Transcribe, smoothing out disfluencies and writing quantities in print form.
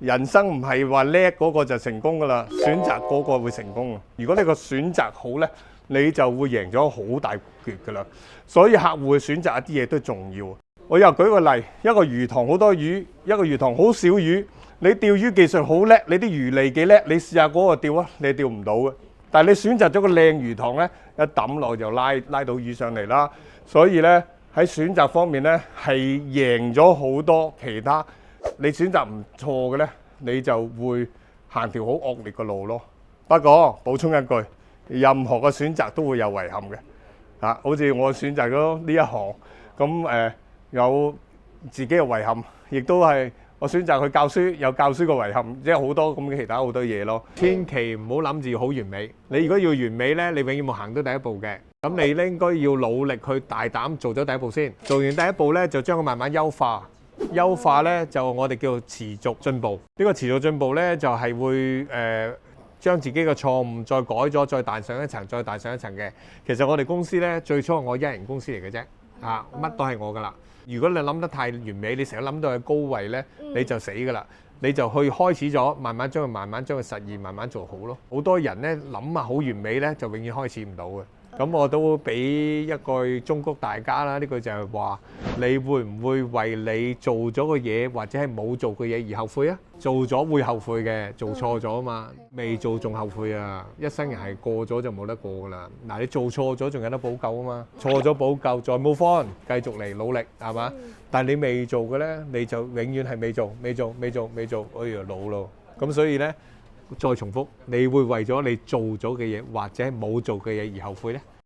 人生唔係話叻嗰個就成功噶啦，選擇嗰個會成功。如果你個選擇好呢，你就會贏咗好大決噶啦。所以客戶去選擇一啲嘢都重要。我又舉個例，一個魚塘好多魚，一個魚塘好少魚。你釣魚技術好叻，你啲魚餌幾叻，你試下嗰個釣啊，你釣唔到嘅。但係你選擇咗個靚魚塘呢，一抌落就拉到魚上嚟啦。所以呢，喺選擇方面呢，係贏咗好多其他。你選擇唔錯嘅呢，你就會行條好惡劣嘅路咯。不過補充一句，任何嘅選擇都會有遺憾嘅。好似我選擇咗呢一行，咁有自己嘅遺憾，亦都係我選擇去教書，有教書嘅遺憾，即係好多咁嘅其他好多嘢咯。千祈唔好諗住好完美。你如果要完美呢，你永遠冇行到第一步嘅。咁你咧應該要努力去大膽做咗第一步先。做完第一步呢，就將佢慢慢優化。優化呢，就我哋叫做持續進步。呢個持續進步呢，就係會將自己嘅錯誤再改咗，再彈上一層，再彈上一層嘅。其實我哋公司呢，最初我一人公司嚟嘅啫，乜都係我噶啦。如果你諗得太完美，你成日諗到係高位呢，你就死噶啦。你就去開始咗，慢慢將佢實現，慢慢做好咯。好多人呢，諗啊好完美呢，就永遠開始唔到嘅。咁我都俾一句忠告大家啦，呢句就係話：你會唔會為你做咗個嘢或者係冇做嘅嘢而後悔啊？做咗會後悔嘅，做錯咗啊嘛，未做仲後悔啊！一生人係過咗就冇得過噶啦。嗱，你做錯咗仲有得補救啊嘛，錯咗補救再move on，繼續嚟努力係嘛？但係你未做嘅呢，你就永遠係未做，哎呀老咯。咁所以呢，再重複，你會為咗你做咗嘅嘢或者冇做嘅嘢而後悔呢？